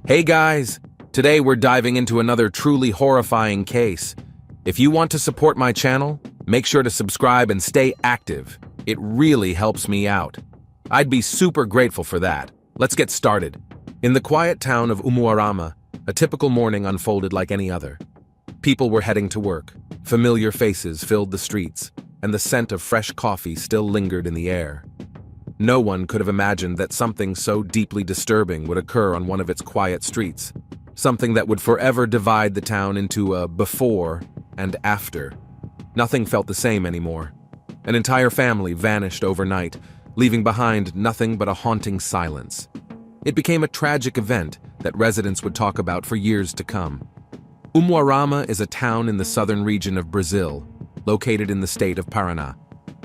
Hey guys! Today we're diving into another truly horrifying case. If you want to support my channel, make sure to subscribe and stay active. It really helps me out. I'd be super grateful for that. Let's get started. In the quiet town of Umuarama, a typical morning unfolded like any other. People were heading to work. Familiar faces filled the streets, and the scent of fresh coffee still lingered in the air. No one could have imagined that something so deeply disturbing would occur on one of its quiet streets, something that would forever divide the town into a before and after. Nothing felt the same anymore. An entire family vanished overnight, leaving behind nothing but a haunting silence. It became a tragic event that residents would talk about for years to come. Umuarama is a town in the southern region of Brazil, located in the state of Paraná.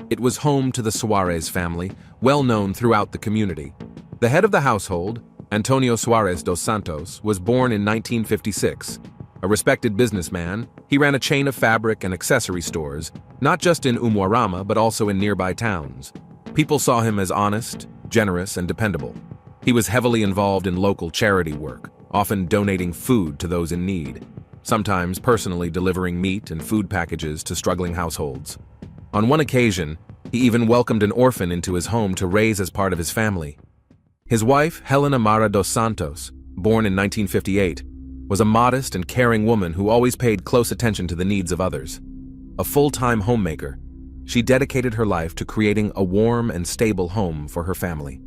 It was home to the Soares family, well known throughout the community. The head of the household, Antonio Soares dos Santos, was born in 1956. A respected businessman, he ran a chain of fabric and accessory stores, not just in Umuarama but also in nearby towns. People saw him as honest, generous, and dependable. He was heavily involved in local charity work, often donating food to those in need, sometimes personally delivering meat and food packages to struggling households. On one occasion, he even welcomed an orphan into his home to raise as part of his family. His wife, Helena Mara dos Santos, born in 1958, was a modest and caring woman who always paid close attention to the needs of others. A full-time homemaker, she dedicated her life to creating a warm and stable home for her family.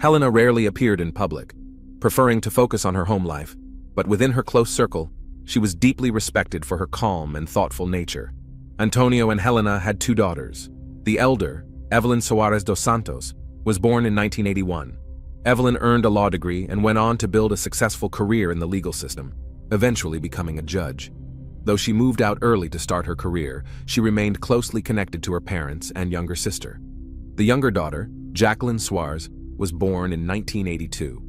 Helena rarely appeared in public, preferring to focus on her home life, but within her close circle, she was deeply respected for her calm and thoughtful nature. Antonio and Helena had two daughters. The elder, Evelyn Soares dos Santos, was born in 1981. Evelyn earned a law degree and went on to build a successful career in the legal system, eventually becoming a judge. Though she moved out early to start her career, she remained closely connected to her parents and younger sister. The younger daughter, Jacqueline Soares, was born in 1982.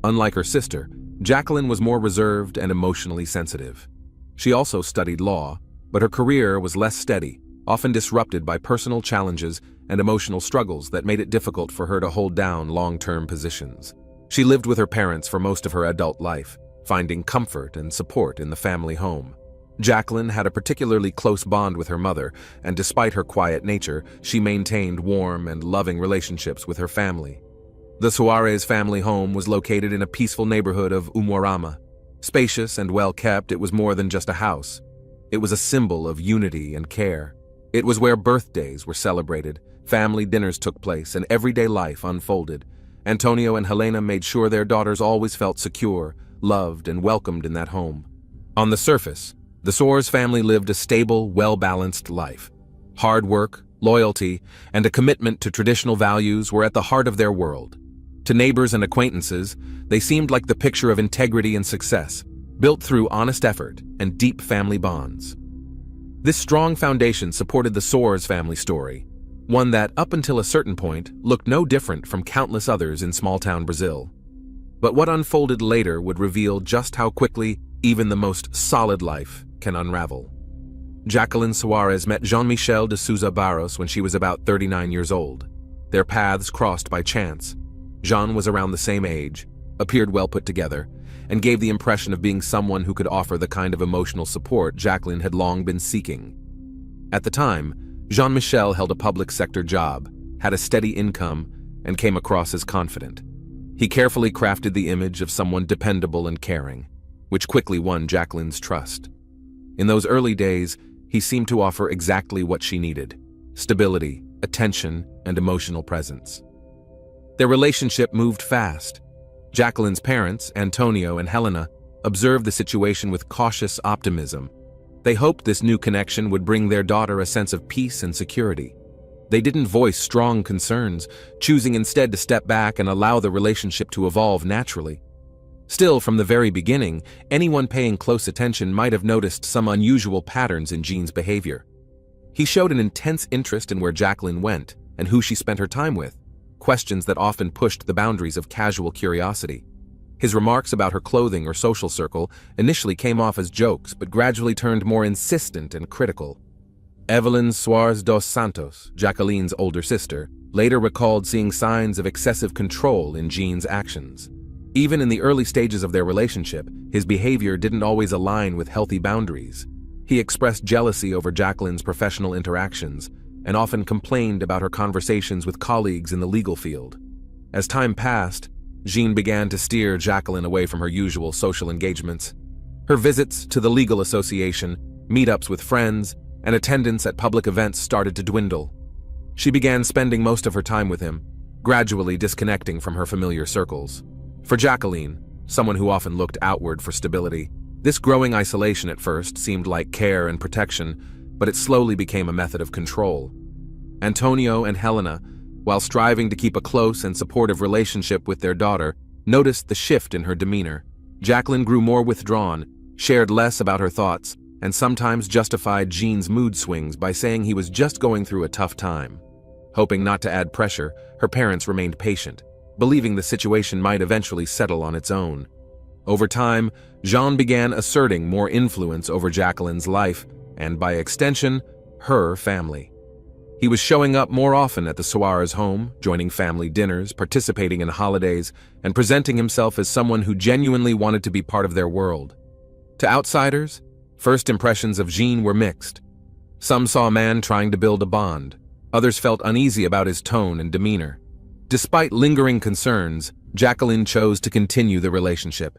Unlike her sister, Jacqueline was more reserved and emotionally sensitive. She also studied law, but her career was less steady, often disrupted by personal challenges and emotional struggles that made it difficult for her to hold down long-term positions. She lived with her parents for most of her adult life, finding comfort and support in the family home. Jacqueline had a particularly close bond with her mother, and despite her quiet nature, she maintained warm and loving relationships with her family. The Soares family home was located in a peaceful neighborhood of Umuarama. Spacious and well-kept, it was more than just a house. It was a symbol of unity and care. It was where birthdays were celebrated, family dinners took place, and everyday life unfolded. Antonio and Helena made sure their daughters always felt secure, loved, and welcomed in that home. On the surface, the Soares family lived a stable, well-balanced life. Hard work, loyalty, and a commitment to traditional values were at the heart of their world. To neighbors and acquaintances, they seemed like the picture of integrity and success, built through honest effort and deep family bonds. This strong foundation supported the Soares family story, one that, up until a certain point, looked no different from countless others in small-town Brazil. But what unfolded later would reveal just how quickly even the most solid life can unravel. Jacqueline Soares met Jean-Michel de Souza Barros when she was about 39 years old. Their paths crossed by chance. Jean was around the same age, appeared well put together, and gave the impression of being someone who could offer the kind of emotional support Jacqueline had long been seeking. At the time, Jean-Michel held a public sector job, had a steady income, and came across as confident. He carefully crafted the image of someone dependable and caring, which quickly won Jacqueline's trust. In those early days, he seemed to offer exactly what she needed: stability, attention, and emotional presence. Their relationship moved fast. Jacqueline's parents, Antonio and Helena, observed the situation with cautious optimism. They hoped this new connection would bring their daughter a sense of peace and security. They didn't voice strong concerns, choosing instead to step back and allow the relationship to evolve naturally. Still, from the very beginning, anyone paying close attention might have noticed some unusual patterns in Jean's behavior. He showed an intense interest in where Jacqueline went and who she spent her time with, questions that often pushed the boundaries of casual curiosity. His remarks about her clothing or social circle initially came off as jokes but gradually turned more insistent and critical. Evelyn Soares dos Santos, Jacqueline's older sister, later recalled seeing signs of excessive control in Jean's actions. Even in the early stages of their relationship, his behavior didn't always align with healthy boundaries. He expressed jealousy over Jacqueline's professional interactions and often complained about her conversations with colleagues in the legal field. As time passed, Jean began to steer Jacqueline away from her usual social engagements. Her visits to the legal association, meetups with friends, and attendance at public events started to dwindle. She began spending most of her time with him, gradually disconnecting from her familiar circles. For Jacqueline, someone who often looked outward for stability, this growing isolation at first seemed like care and protection, but it slowly became a method of control. Antonio and Helena, while striving to keep a close and supportive relationship with their daughter, noticed the shift in her demeanor. Jacqueline grew more withdrawn, shared less about her thoughts, and sometimes justified Jean's mood swings by saying he was just going through a tough time. Hoping not to add pressure, her parents remained patient, believing the situation might eventually settle on its own. Over time, Jean began asserting more influence over Jacqueline's life and, by extension, her family. He was showing up more often at the Suarez home, joining family dinners, participating in holidays, and presenting himself as someone who genuinely wanted to be part of their world. To outsiders, first impressions of Jean were mixed. Some saw a man trying to build a bond. Others felt uneasy about his tone and demeanor. Despite lingering concerns, Jacqueline chose to continue the relationship.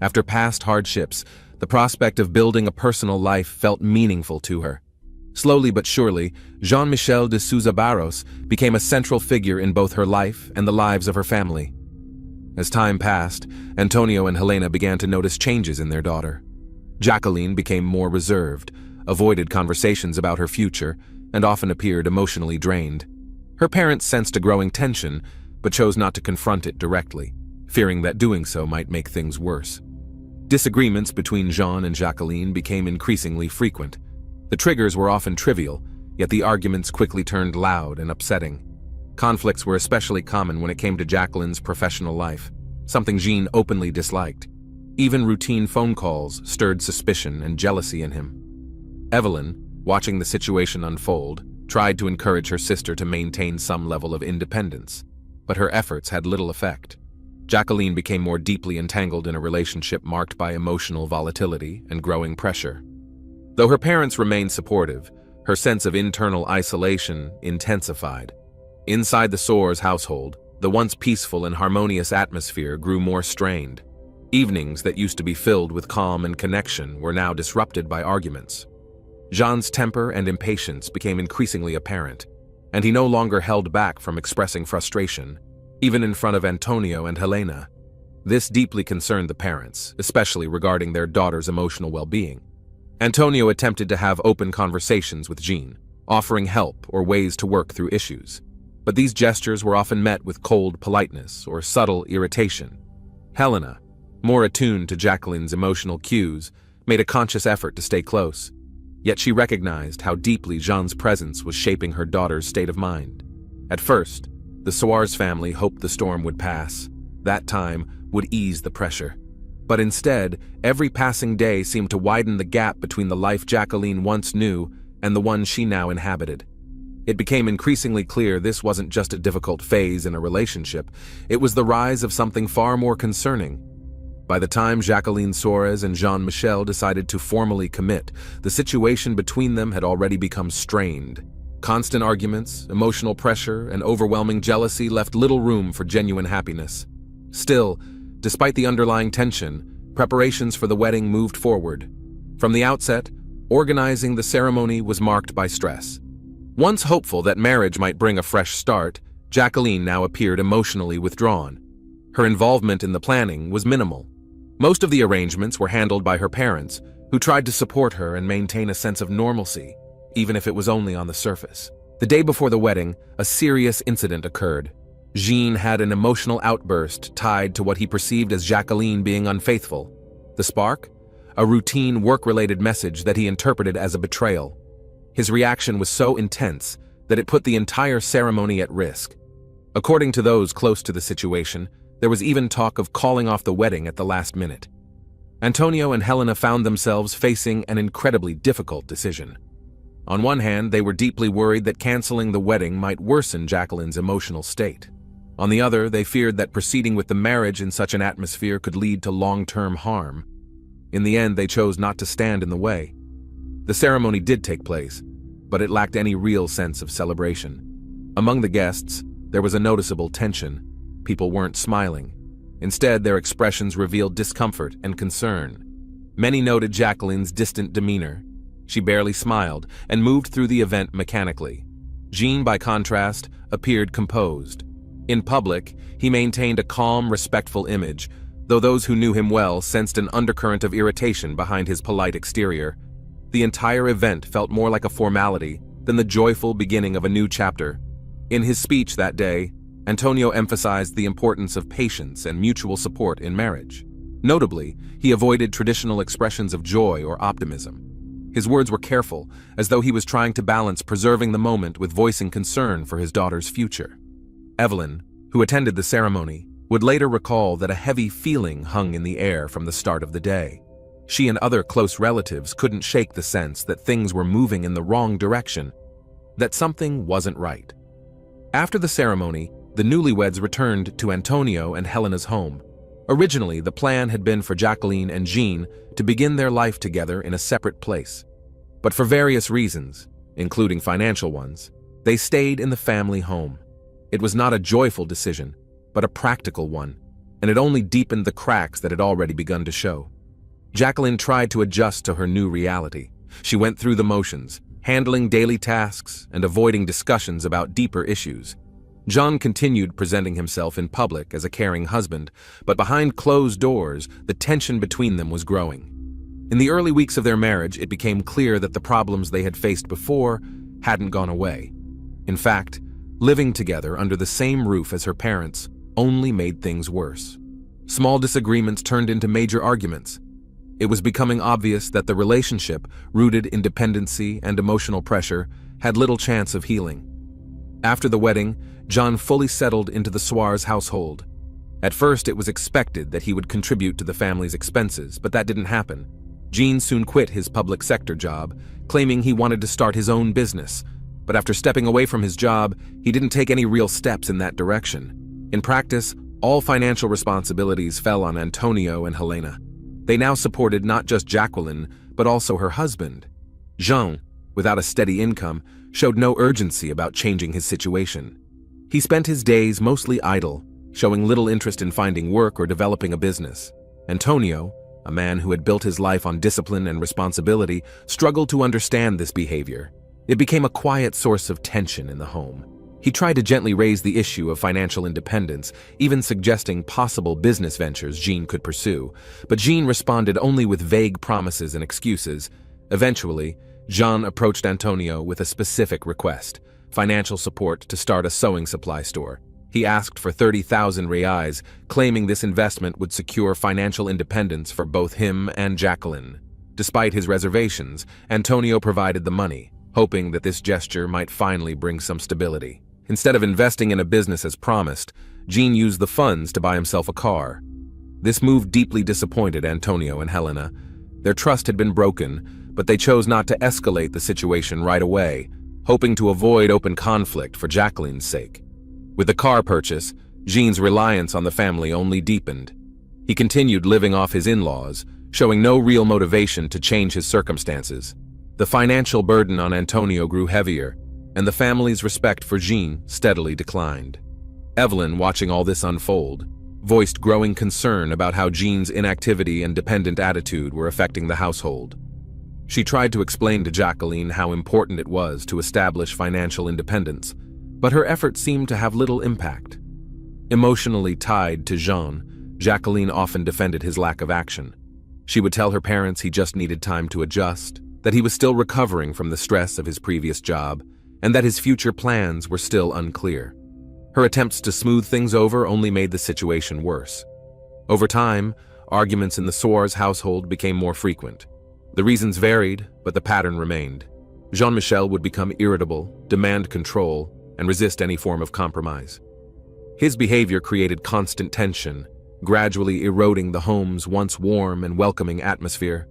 After past hardships, the prospect of building a personal life felt meaningful to her. Slowly but surely, Jean-Michel de Souza Barros became a central figure in both her life and the lives of her family. As time passed, Antonio and Helena began to notice changes in their daughter. Jacqueline became more reserved, avoided conversations about her future, and often appeared emotionally drained. Her parents sensed a growing tension, but chose not to confront it directly, fearing that doing so might make things worse. Disagreements between Jean and Jacqueline became increasingly frequent. The triggers were often trivial, yet the arguments quickly turned loud and upsetting. Conflicts were especially common when it came to Jacqueline's professional life, something Jean openly disliked. Even routine phone calls stirred suspicion and jealousy in him. Evelyn, watching the situation unfold, tried to encourage her sister to maintain some level of independence, but her efforts had little effect. Jacqueline became more deeply entangled in a relationship marked by emotional volatility and growing pressure. Though her parents remained supportive, her sense of internal isolation intensified. Inside the Soares household, the once peaceful and harmonious atmosphere grew more strained. Evenings that used to be filled with calm and connection were now disrupted by arguments. Jean's temper and impatience became increasingly apparent, and he no longer held back from expressing frustration, even in front of Antonio and Helena. This deeply concerned the parents, especially regarding their daughter's emotional well-being. Antonio attempted to have open conversations with Jean, offering help or ways to work through issues. But these gestures were often met with cold politeness or subtle irritation. Helena, more attuned to Jacqueline's emotional cues, made a conscious effort to stay close. Yet she recognized how deeply Jean's presence was shaping her daughter's state of mind. At first, the Suarez family hoped the storm would pass. That time would ease the pressure. But instead, every passing day seemed to widen the gap between the life Jacqueline once knew and the one she now inhabited. It became increasingly clear this wasn't just a difficult phase in a relationship, it was the rise of something far more concerning. By the time Jacqueline Suarez and Jean-Michel decided to formally commit, the situation between them had already become strained. Constant arguments, emotional pressure, and overwhelming jealousy left little room for genuine happiness. Still, despite the underlying tension, preparations for the wedding moved forward. From the outset, organizing the ceremony was marked by stress. Once hopeful that marriage might bring a fresh start, Jacqueline now appeared emotionally withdrawn. Her involvement in the planning was minimal. Most of the arrangements were handled by her parents, who tried to support her and maintain a sense of normalcy, even if it was only on the surface. The day before the wedding, a serious incident occurred. Jean had an emotional outburst tied to what he perceived as Jacqueline being unfaithful. The spark? A routine work-related message that he interpreted as a betrayal. His reaction was so intense that it put the entire ceremony at risk. According to those close to the situation, there was even talk of calling off the wedding at the last minute. Antonio and Helena found themselves facing an incredibly difficult decision. On one hand, they were deeply worried that canceling the wedding might worsen Jacqueline's emotional state. On the other, they feared that proceeding with the marriage in such an atmosphere could lead to long-term harm. In the end, they chose not to stand in the way. The ceremony did take place, but it lacked any real sense of celebration. Among the guests, there was a noticeable tension. People weren't smiling. Instead, their expressions revealed discomfort and concern. Many noted Jacqueline's distant demeanor. She barely smiled and moved through the event mechanically. Jean, by contrast, appeared composed. In public, he maintained a calm, respectful image, though those who knew him well sensed an undercurrent of irritation behind his polite exterior. The entire event felt more like a formality than the joyful beginning of a new chapter. In his speech that day, Antonio emphasized the importance of patience and mutual support in marriage. Notably, he avoided traditional expressions of joy or optimism. His words were careful, as though he was trying to balance preserving the moment with voicing concern for his daughter's future. Evelyn, who attended the ceremony, would later recall that a heavy feeling hung in the air from the start of the day. She and other close relatives couldn't shake the sense that things were moving in the wrong direction, that something wasn't right. After the ceremony, the newlyweds returned to Antonio and Helena's home. Originally, the plan had been for Jacqueline and Jean to begin their life together in a separate place. But for various reasons, including financial ones, they stayed in the family home. It was not a joyful decision, but a practical one, and it only deepened the cracks that had already begun to show. Jacqueline tried to adjust to her new reality. She went through the motions, handling daily tasks and avoiding discussions about deeper issues. Jean continued presenting himself in public as a caring husband, but behind closed doors, the tension between them was growing. In the early weeks of their marriage, it became clear that the problems they had faced before hadn't gone away. In fact, living together under the same roof as her parents only made things worse. Small disagreements turned into major arguments. It was becoming obvious that the relationship, rooted in dependency and emotional pressure, had little chance of healing. After the wedding, Jean fully settled into the Soares household. At first, it was expected that he would contribute to the family's expenses, but that didn't happen. Jean soon quit his public sector job, claiming he wanted to start his own business. But after stepping away from his job, he didn't take any real steps in that direction. In practice, all financial responsibilities fell on Antonio and Helena. They now supported not just Jacqueline, but also her husband. Jean, without a steady income, showed no urgency about changing his situation. He spent his days mostly idle, showing little interest in finding work or developing a business. Antonio, a man who had built his life on discipline and responsibility, struggled to understand this behavior. It became a quiet source of tension in the home. He tried to gently raise the issue of financial independence, even suggesting possible business ventures Jean could pursue, but Jean responded only with vague promises and excuses. Eventually, Jean approached Antonio with a specific request: financial support to start a sewing supply store. He asked for 30,000 reais, claiming this investment would secure financial independence for both him and Jacqueline. Despite his reservations, Antonio provided the money, hoping that this gesture might finally bring some stability. Instead of investing in a business as promised, Jean used the funds to buy himself a car. This move deeply disappointed Antonio and Helena. Their trust had been broken, but they chose not to escalate the situation right away, hoping to avoid open conflict for Jacqueline's sake. With the car purchase, Jean's reliance on the family only deepened. He continued living off his in-laws, showing no real motivation to change his circumstances. The financial burden on Antonio grew heavier, and the family's respect for Jean steadily declined. Evelyn, watching all this unfold, voiced growing concern about how Jean's inactivity and dependent attitude were affecting the household. She tried to explain to Jacqueline how important it was to establish financial independence, but her efforts seemed to have little impact. Emotionally tied to Jean, Jacqueline often defended his lack of action. She would tell her parents he just needed time to adjust, that he was still recovering from the stress of his previous job, and that his future plans were still unclear. Her attempts to smooth things over only made the situation worse. Over time, arguments in the Soares household became more frequent. The reasons varied, but the pattern remained. Jean-Michel would become irritable, demand control, and resist any form of compromise. His behavior created constant tension, gradually eroding the home's once warm and welcoming atmosphere.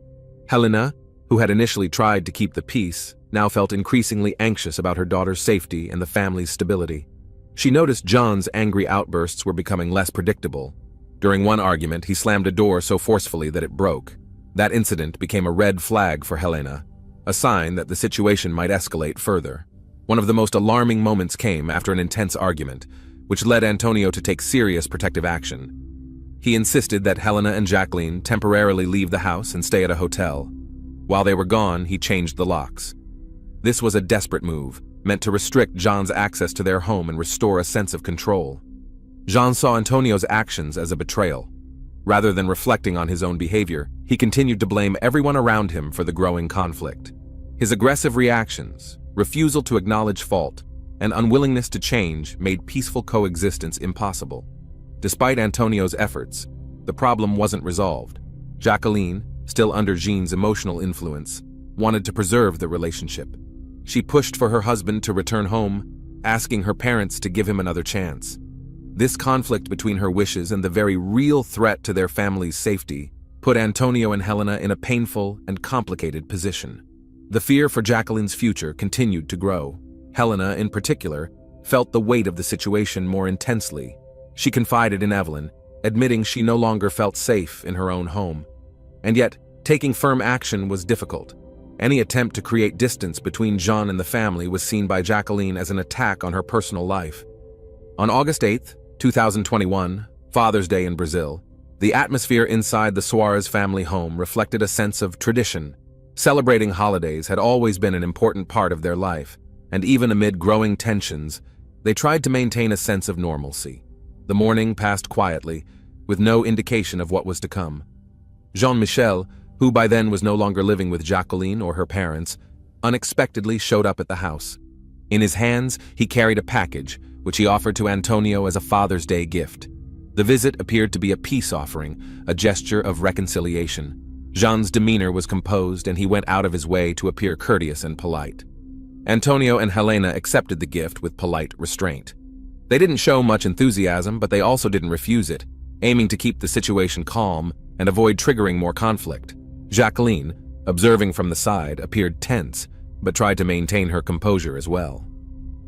Helena, who had initially tried to keep the peace, now felt increasingly anxious about her daughter's safety and the family's stability. She noticed John's angry outbursts were becoming less predictable. During one argument, he slammed a door so forcefully that it broke. That incident became a red flag for Helena, a sign that the situation might escalate further. One of the most alarming moments came after an intense argument, which led Antonio to take serious protective action. He insisted that Helena and Jacqueline temporarily leave the house and stay at a hotel. While they were gone, he changed the locks. This was a desperate move, meant to restrict John's access to their home and restore a sense of control. Jean saw Antonio's actions as a betrayal. Rather than reflecting on his own behavior, he continued to blame everyone around him for the growing conflict. His aggressive reactions, refusal to acknowledge fault, and unwillingness to change made peaceful coexistence impossible. Despite Antonio's efforts, the problem wasn't resolved. Jacqueline, still under Jean's emotional influence, wanted to preserve the relationship. She pushed for her husband to return home, asking her parents to give him another chance. This conflict between her wishes and the very real threat to their family's safety put Antonio and Helena in a painful and complicated position. The fear for Jacqueline's future continued to grow. Helena, in particular, felt the weight of the situation more intensely. She confided in Evelyn, admitting she no longer felt safe in her own home. And yet, taking firm action was difficult. Any attempt to create distance between Jean and the family was seen by Jacqueline as an attack on her personal life. On August 8, 2021, Father's Day in Brazil, the atmosphere inside the Suarez family home reflected a sense of tradition. Celebrating holidays had always been an important part of their life, and even amid growing tensions, they tried to maintain a sense of normalcy. The morning passed quietly, with no indication of what was to come. Jean-Michel, who by then was no longer living with Jacqueline or her parents, unexpectedly showed up at the house. In his hands, he carried a package, which he offered to Antonio as a Father's Day gift. The visit appeared to be a peace offering, a gesture of reconciliation. Jean's demeanor was composed, and he went out of his way to appear courteous and polite. Antonio and Helena accepted the gift with polite restraint. They didn't show much enthusiasm, but they also didn't refuse it, aiming to keep the situation calm and avoid triggering more conflict. Jacqueline, observing from the side, appeared tense, but tried to maintain her composure as well.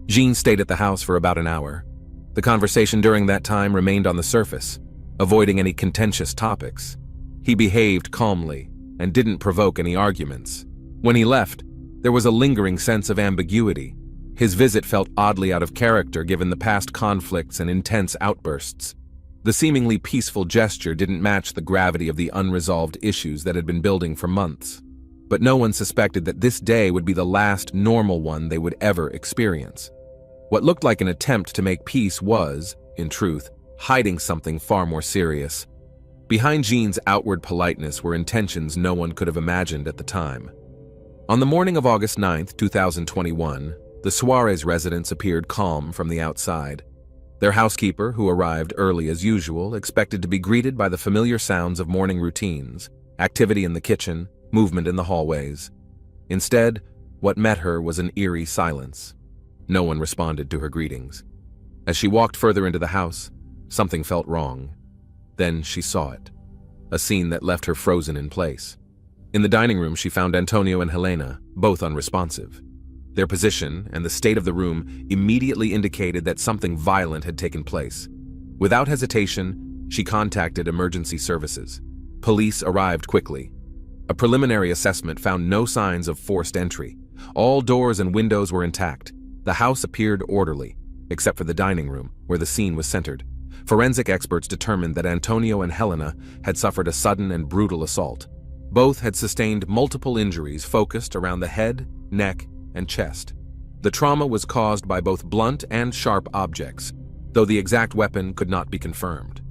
Jean stayed at the house for about an hour. The conversation during that time remained on the surface, avoiding any contentious topics. He behaved calmly and didn't provoke any arguments. When he left, there was a lingering sense of ambiguity. His visit felt oddly out of character given the past conflicts and intense outbursts. The seemingly peaceful gesture didn't match the gravity of the unresolved issues that had been building for months. But no one suspected that this day would be the last normal one they would ever experience. What looked like an attempt to make peace was, in truth, hiding something far more serious. Behind Jean's outward politeness were intentions no one could have imagined at the time. On the morning of August 9, 2021, the Suarez residence appeared calm from the outside. Their housekeeper, who arrived early as usual, expected to be greeted by the familiar sounds of morning routines, activity in the kitchen, movement in the hallways. Instead, what met her was an eerie silence. No one responded to her greetings. As she walked further into the house, something felt wrong. Then she saw it, a scene that left her frozen in place. In the dining room, she found Antonio and Helena, both unresponsive. Their position and the state of the room immediately indicated that something violent had taken place. Without hesitation, she contacted emergency services. Police arrived quickly. A preliminary assessment found no signs of forced entry. All doors and windows were intact. The house appeared orderly, except for the dining room, where the scene was centered. Forensic experts determined that Antonio and Helena had suffered a sudden and brutal assault. Both had sustained multiple injuries focused around the head, neck, and chest. The trauma was caused by both blunt and sharp objects, though the exact weapon could not be confirmed.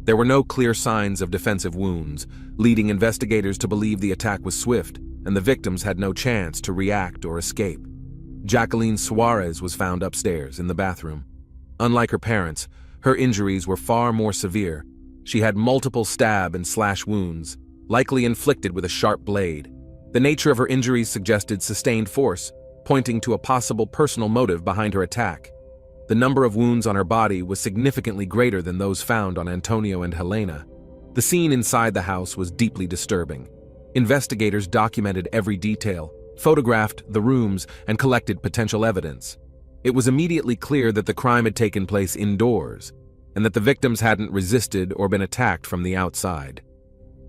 There were no clear signs of defensive wounds, leading investigators to believe the attack was swift, and the victims had no chance to react or escape. Jacqueline Suarez was found upstairs in the bathroom. Unlike her parents, her injuries were far more severe. She had multiple stab and slash wounds, likely inflicted with a sharp blade. The nature of her injuries suggested sustained force, pointing to a possible personal motive behind her attack. The number of wounds on her body was significantly greater than those found on Antonio and Helena. The scene inside the house was deeply disturbing. Investigators documented every detail, photographed the rooms, and collected potential evidence. It was immediately clear that the crime had taken place indoors, and that the victims hadn't resisted or been attacked from the outside.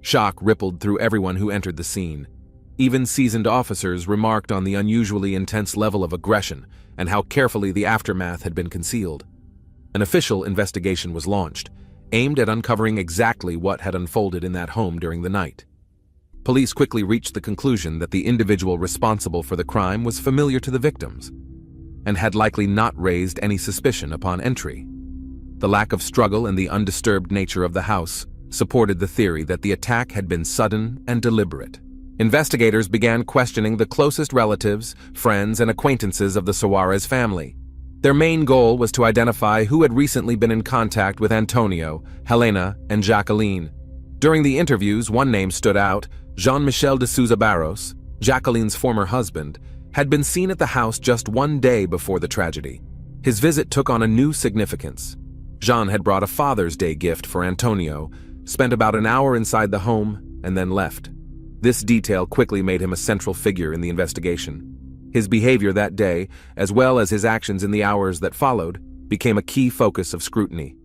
Shock rippled through everyone who entered the scene. Even seasoned officers remarked on the unusually intense level of aggression and how carefully the aftermath had been concealed. An official investigation was launched, aimed at uncovering exactly what had unfolded in that home during the night. Police quickly reached the conclusion that the individual responsible for the crime was familiar to the victims, and had likely not raised any suspicion upon entry. The lack of struggle and the undisturbed nature of the house supported the theory that the attack had been sudden and deliberate. Investigators began questioning the closest relatives, friends, and acquaintances of the Suarez family. Their main goal was to identify who had recently been in contact with Antonio, Helena, and Jacqueline. During the interviews, one name stood out: Jean-Michel de Souza Barros, Jacqueline's former husband, had been seen at the house just one day before the tragedy. His visit took on a new significance. Jean had brought a Father's Day gift for Antonio, spent about an hour inside the home, and then left. This detail quickly made him a central figure in the investigation. His behavior that day, as well as his actions in the hours that followed, became a key focus of scrutiny.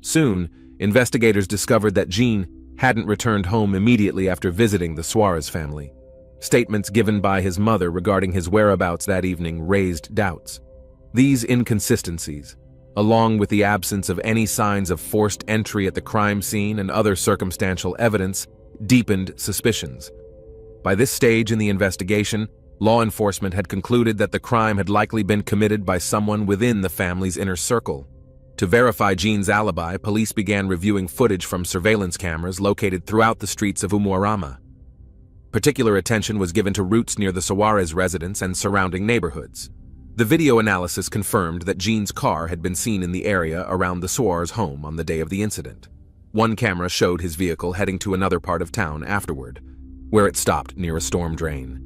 Soon, investigators discovered that Jean hadn't returned home immediately after visiting the Suarez family. Statements given by his mother regarding his whereabouts that evening raised doubts. These inconsistencies, along with the absence of any signs of forced entry at the crime scene and other circumstantial evidence, deepened suspicions. By this stage in the investigation, law enforcement had concluded that the crime had likely been committed by someone within the family's inner circle. To verify Jean's alibi, police began reviewing footage from surveillance cameras located throughout the streets of Umuarama. Particular attention was given to routes near the Suarez residence and surrounding neighborhoods. The video analysis confirmed that Jean's car had been seen in the area around the Suarez home on the day of the incident. One camera showed his vehicle heading to another part of town afterward, where it stopped near a storm drain.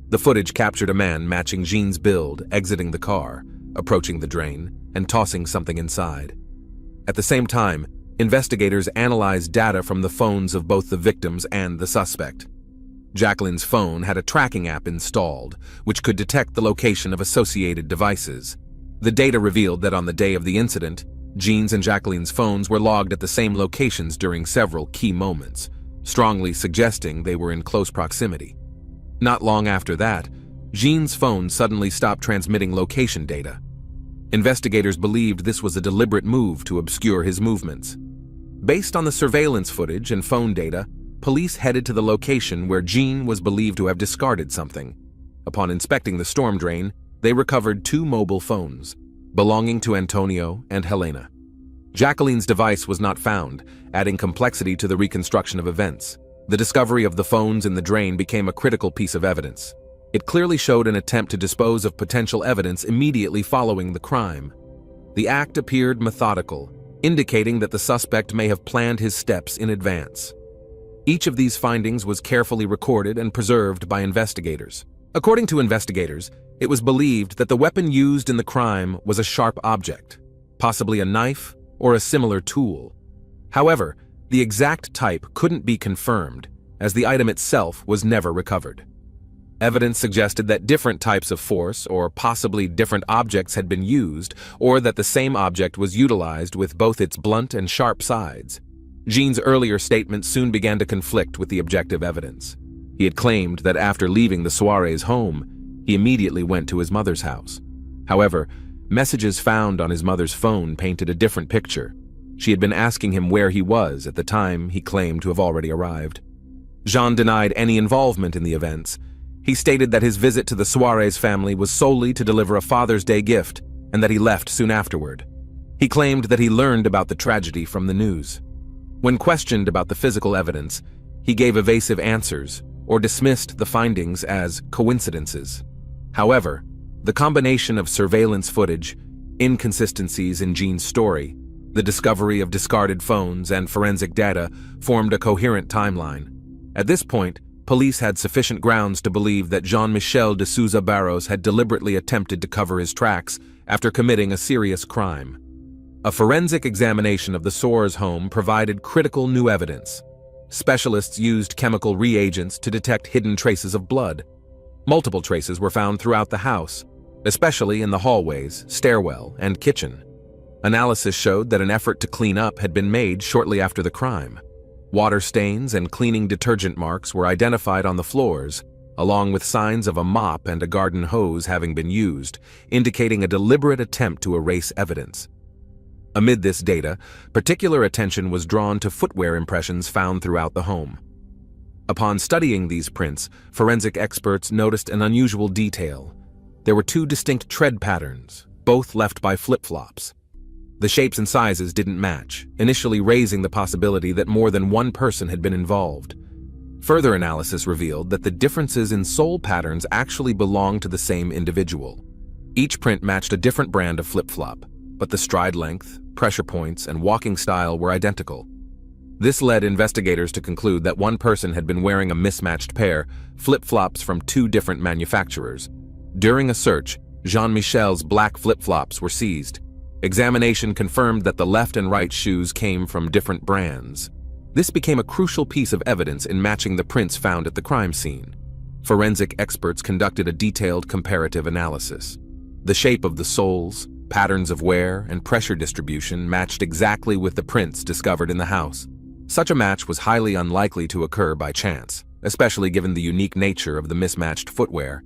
The footage captured a man matching Jean's build exiting the car, approaching the drain, and tossing something inside. At the same time, investigators analyzed data from the phones of both the victims and the suspect. Jacqueline's phone had a tracking app installed, which could detect the location of associated devices. The data revealed that on the day of the incident, Jean's and Jacqueline's phones were logged at the same locations during several key moments, strongly suggesting they were in close proximity. Not long after that, Jean's phone suddenly stopped transmitting location data. Investigators believed this was a deliberate move to obscure his movements. Based on the surveillance footage and phone data, police headed to the location where Jean was believed to have discarded something. Upon inspecting the storm drain, they recovered 2 mobile phones, belonging to Antonio and Helena. Jacqueline's device was not found, adding complexity to the reconstruction of events. The discovery of the phones in the drain became a critical piece of evidence. It clearly showed an attempt to dispose of potential evidence immediately following the crime. The act appeared methodical, indicating that the suspect may have planned his steps in advance. Each of these findings was carefully recorded and preserved by investigators. According to investigators, it was believed that the weapon used in the crime was a sharp object, possibly a knife or a similar tool. However, the exact type couldn't be confirmed, as the item itself was never recovered. Evidence suggested that different types of force or possibly different objects had been used, or that the same object was utilized with both its blunt and sharp sides. Jean's earlier statements soon began to conflict with the objective evidence. He had claimed that after leaving the Suarez home, he immediately went to his mother's house. However, messages found on his mother's phone painted a different picture. She had been asking him where he was at the time he claimed to have already arrived. Jean denied any involvement in the events. He stated that his visit to the Suarez family was solely to deliver a Father's Day gift and that he left soon afterward. He claimed that he learned about the tragedy from the news. When questioned about the physical evidence, he gave evasive answers or dismissed the findings as coincidences. However, the combination of surveillance footage, inconsistencies in Jean's story, the discovery of discarded phones, and forensic data formed a coherent timeline. At this point, police had sufficient grounds to believe that Jean-Michel de Souza Barros had deliberately attempted to cover his tracks after committing a serious crime. A forensic examination of the Suarez home provided critical new evidence. Specialists used chemical reagents to detect hidden traces of blood. Multiple traces were found throughout the house. especially in the hallways, stairwell, and kitchen. Analysis showed that an effort to clean up had been made shortly after the crime. Water stains and cleaning detergent marks were identified on the floors, along with signs of a mop and a garden hose having been used, indicating a deliberate attempt to erase evidence. Amid this data, particular attention was drawn to footwear impressions found throughout the home. Upon studying these prints, forensic experts noticed an unusual detail. There were two distinct tread patterns, both left by flip-flops. The shapes and sizes didn't match, initially raising the possibility that more than one person had been involved. Further analysis revealed that the differences in sole patterns actually belonged to the same individual. Each print matched a different brand of flip-flop, but the stride length, pressure points, and walking style were identical. This led investigators to conclude that one person had been wearing a mismatched pair, flip-flops from two different manufacturers. During a search, Jean-Michel's black flip-flops were seized. Examination confirmed that the left and right shoes came from different brands. This became a crucial piece of evidence in matching the prints found at the crime scene. Forensic experts conducted a detailed comparative analysis. The shape of the soles, patterns of wear, and pressure distribution matched exactly with the prints discovered in the house. Such a match was highly unlikely to occur by chance, especially given the unique nature of the mismatched footwear.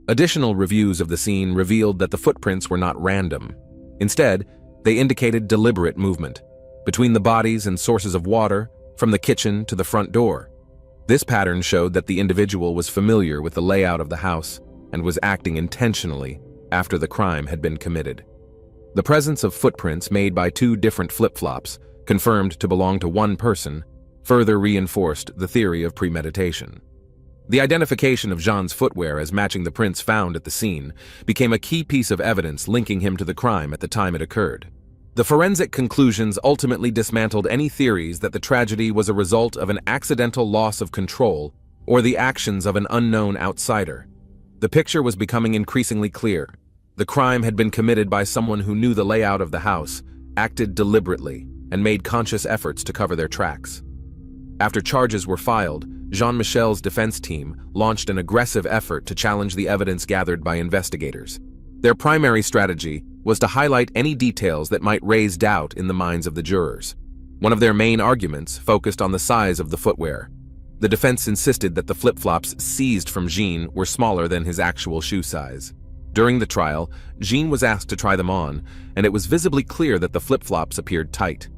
Additional reviews of the scene revealed that the footprints were not random. Instead, they indicated deliberate movement between the bodies and sources of water, from the kitchen to the front door. This pattern showed that the individual was familiar with the layout of the house and was acting intentionally after the crime had been committed. The presence of footprints made by two different flip-flops, confirmed to belong to one person, further reinforced the theory of premeditation. The identification of Jean's footwear as matching the prints found at the scene became a key piece of evidence linking him to the crime at the time it occurred. The forensic conclusions ultimately dismantled any theories that the tragedy was a result of an accidental loss of control or the actions of an unknown outsider. The picture was becoming increasingly clear. The crime had been committed by someone who knew the layout of the house, acted deliberately, and made conscious efforts to cover their tracks. After charges were filed, Jean-Michel's defense team launched an aggressive effort to challenge the evidence gathered by investigators. Their primary strategy was to highlight any details that might raise doubt in the minds of the jurors. One of their main arguments focused on the size of the footwear. The defense insisted that the flip-flops seized from Jean were smaller than his actual shoe size. During the trial, Jean was asked to try them on, and it was visibly clear that the flip-flops appeared tight.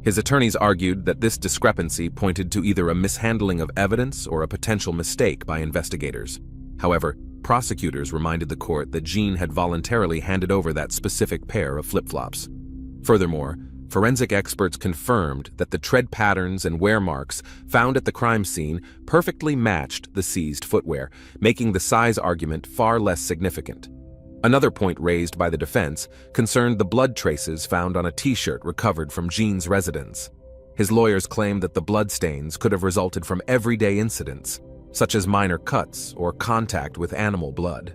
His attorneys argued that this discrepancy pointed to either a mishandling of evidence or a potential mistake by investigators. However, prosecutors reminded the court that Jean had voluntarily handed over that specific pair of flip-flops. Furthermore, forensic experts confirmed that the tread patterns and wear marks found at the crime scene perfectly matched the seized footwear, making the size argument far less significant. Another point raised by the defense concerned the blood traces found on a t-shirt recovered from Jean's residence. His lawyers claimed that the bloodstains could have resulted from everyday incidents, such as minor cuts or contact with animal blood.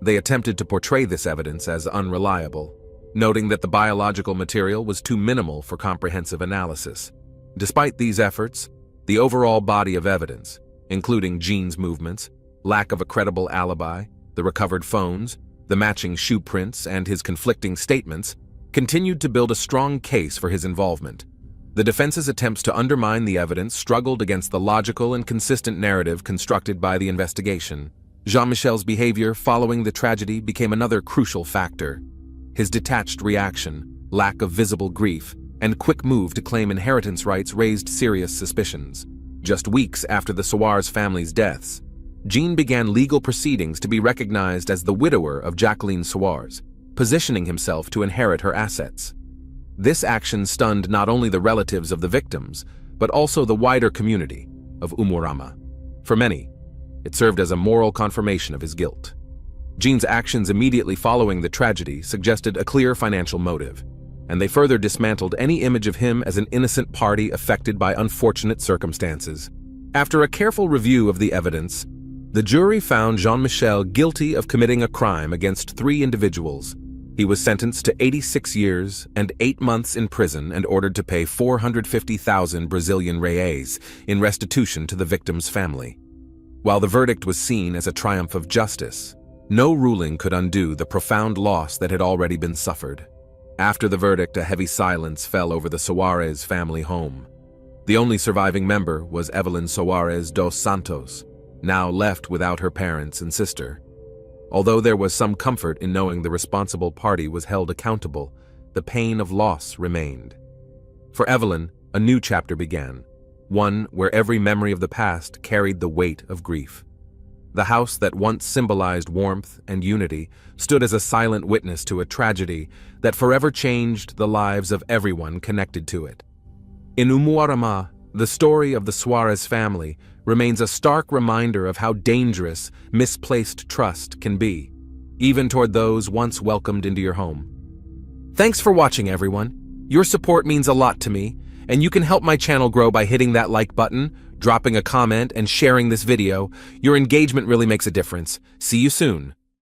They attempted to portray this evidence as unreliable, noting that the biological material was too minimal for comprehensive analysis. Despite these efforts, the overall body of evidence, including Jean's movements, lack of a credible alibi, the recovered phones, the matching shoe prints, and his conflicting statements, continued to build a strong case for his involvement. The defense's attempts to undermine the evidence struggled against the logical and consistent narrative constructed by the investigation. Jean-Michel's behavior following the tragedy became another crucial factor. His detached reaction, lack of visible grief, and quick move to claim inheritance rights raised serious suspicions. Just weeks after the Soares family's deaths, Jean began legal proceedings to be recognized as the widower of Jacqueline Soares, positioning himself to inherit her assets. This action stunned not only the relatives of the victims, but also the wider community of Umuarama. For many, it served as a moral confirmation of his guilt. Jean's actions immediately following the tragedy suggested a clear financial motive, and they further dismantled any image of him as an innocent party affected by unfortunate circumstances. After a careful review of the evidence, the jury found Jean-Michel guilty of committing a crime against 3 individuals. He was sentenced to 86 years and 8 months in prison and ordered to pay 450,000 Brazilian reais in restitution to the victim's family. While the verdict was seen as a triumph of justice, No ruling could undo the profound loss that had already been suffered. After the verdict, a heavy silence fell over the Soares family home. The only surviving member was Evelyn Soares dos Santos, now left without her parents and sister. Although there was some comfort in knowing the responsible party was held accountable, the pain of loss remained. For Evelyn, a new chapter began, one where every memory of the past carried the weight of grief. The house that once symbolized warmth and unity stood as a silent witness to a tragedy that forever changed the lives of everyone connected to it. In Umuarama, the story of the Soares family remains a stark reminder of how dangerous misplaced trust can be, even toward those once welcomed into your home. Thanks for watching, everyone. Your support means a lot to me, and you can help my channel grow by hitting that like button, dropping a comment, and sharing this video. Your engagement really makes a difference. See you soon.